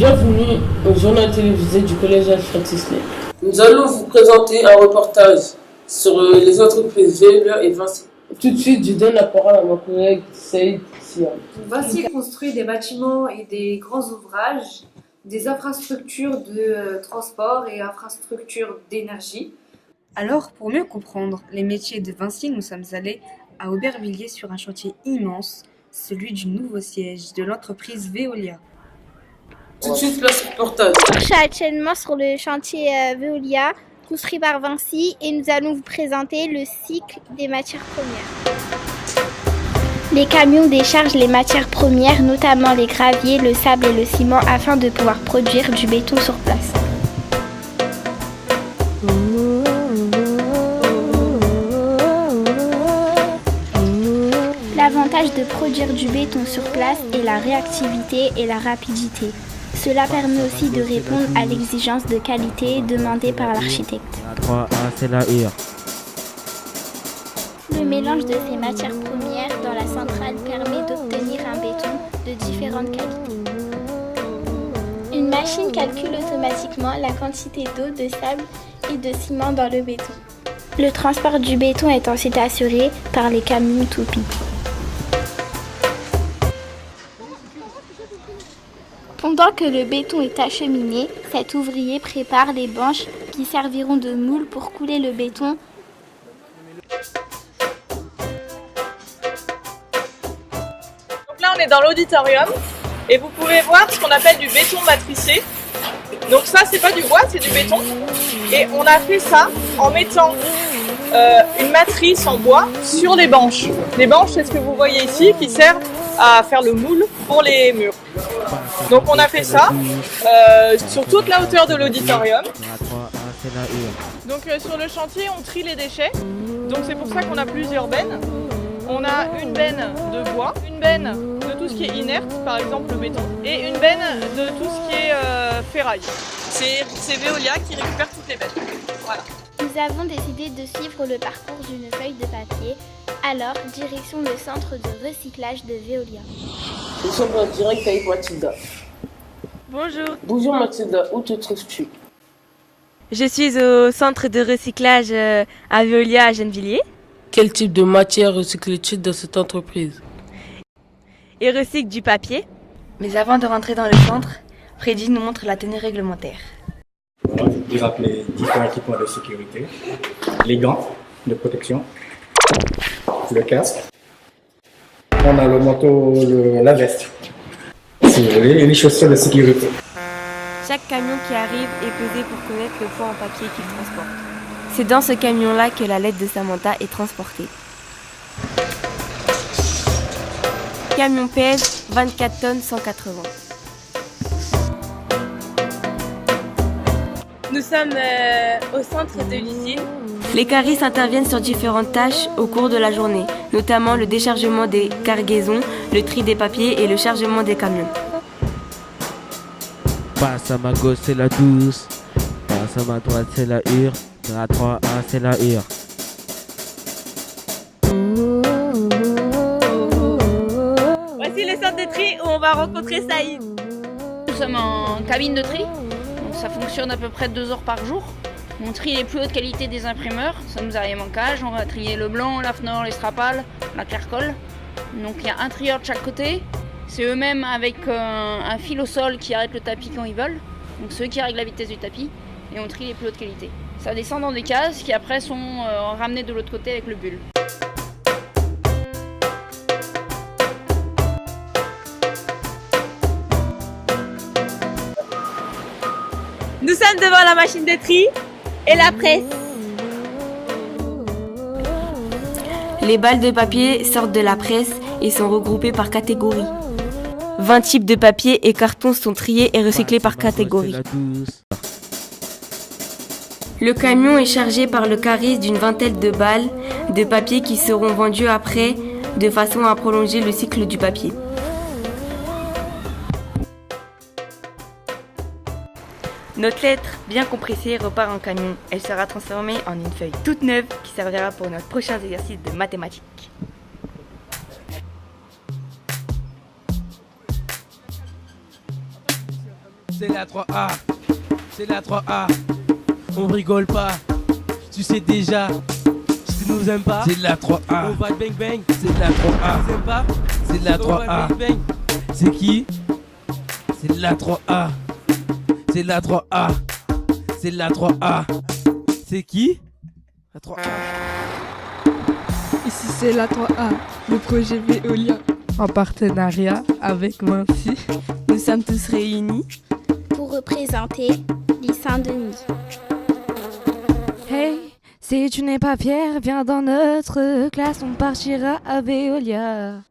Bienvenue au journal télévisé du collège Alfred Sisley. Nous allons vous présenter un reportage sur les entreprises Veolia et Vinci. Tout de suite, je donne la parole à mon collègue Saïd Siam. Vinci construit des bâtiments et des grands ouvrages, des infrastructures de transport et infrastructures d'énergie. Alors, pour mieux comprendre les métiers de Vinci, nous sommes allés à Aubervilliers sur un chantier immense, celui du nouveau siège de l'entreprise Veolia. Tout de suite, place reportage. Je suis actuellement sur le chantier Veolia, construit par Vinci, et nous allons vous présenter le cycle des matières premières. Les camions déchargent les matières premières, notamment les graviers, le sable et le ciment, afin de pouvoir produire du béton sur place. L'avantage de produire du béton sur place est la réactivité et la rapidité. Cela permet aussi de répondre à l'exigence de qualité demandée par l'architecte. Le mélange de ces matières premières dans la centrale permet d'obtenir un béton de différentes qualités. Une machine calcule automatiquement la quantité d'eau, de sable et de ciment dans le béton. Le transport du béton est ensuite assuré par les camions toupies. Pendant que le béton est acheminé, cet ouvrier prépare les banches qui serviront de moule pour couler le béton. Donc là, on est dans l'auditorium et vous pouvez voir ce qu'on appelle du béton matricé. Donc ça, c'est pas du bois, c'est du béton. Et on a fait ça en mettant une matrice en bois sur les banches. Les banches, c'est ce que vous voyez ici, qui servent à faire le moule pour les murs. Donc on a fait ça sur toute la hauteur de l'auditorium. Donc sur le chantier, on trie les déchets. Donc c'est pour ça qu'on a plusieurs bennes. On a une benne de bois, une benne de tout ce qui est inerte, par exemple le béton, et une benne de tout ce qui est ferraille. C'est Veolia qui récupère toutes les bennes. Voilà. Nous avons décidé de suivre le parcours d'une feuille de papier. Alors, direction le centre de recyclage de Veolia. Nous sommes en direct avec Mathilda. Bonjour. Bonjour Mathilda, où te trouves-tu? Je suis au centre de recyclage à Veolia à Gennevilliers. Quel type de matière recycles-tu dans cette entreprise? Et recycle du papier. Mais avant de rentrer dans le centre, Freddy nous montre la tenue réglementaire. Voilà, vous pouvez rappeler différents équipements de sécurité, les gants de protection, le casque, on a le manteau, la veste, si vous voulez, et les chaussures de sécurité. Chaque camion qui arrive est pesé pour connaître le poids en papier qu'il transporte. C'est dans ce camion-là que la lettre de Samantha est transportée. Le camion pèse 24 tonnes 180. Nous sommes au centre de l'usine. Les caristes interviennent sur différentes tâches au cours de la journée, notamment le déchargement des cargaisons, le tri des papiers et le chargement des camions. Passe à ma gauche, c'est la 12. Passe à ma droite, c'est la hure. La 3A, c'est la hure. Voici le centre de tri où on va rencontrer Saïd. Nous sommes en cabine de tri, donc ça fonctionne à peu près 2 heures par jour. On trie les plus hautes qualités des imprimeurs, ça nous arrive en cage, on va trier le blanc, l'afnor, l'estrapal, la claire-colle. Donc il y a un trieur de chaque côté, c'est eux-mêmes avec un fil au sol qui arrête le tapis quand ils veulent, donc ceux qui règlent la vitesse du tapis, et on trie les plus hautes qualités. Ça descend dans des cases qui après sont ramenées de l'autre côté avec le bulle. Nous sommes devant la machine de tri et la presse. Les balles de papier sortent de la presse et sont regroupées par catégorie. 20 types de papier et cartons sont triés et recyclés par catégorie. Le camion est chargé par le cariste d'une vingtaine de balles de papier qui seront vendues après de façon à prolonger le cycle du papier. Notre lettre, bien compressée, repart en camion. Elle sera transformée en une feuille toute neuve qui servira pour notre prochain exercice de mathématiques. C'est la 3A, c'est la 3A. On rigole pas, tu sais déjà. Si tu nous aimes pas, c'est la 3A. On va bang bang, c'est la 3A. Tu aimes pas, c'est la 3A. Bang, bang. C'est qui? C'est la 3A. C'est la 3A. C'est la 3A. C'est qui? La 3A. Ici c'est la 3A, le projet Veolia, en partenariat avec Vinci. Nous sommes tous réunis pour représenter l'île Saint-Denis. Hey, si tu n'es pas fier, viens dans notre classe, on partira à Veolia.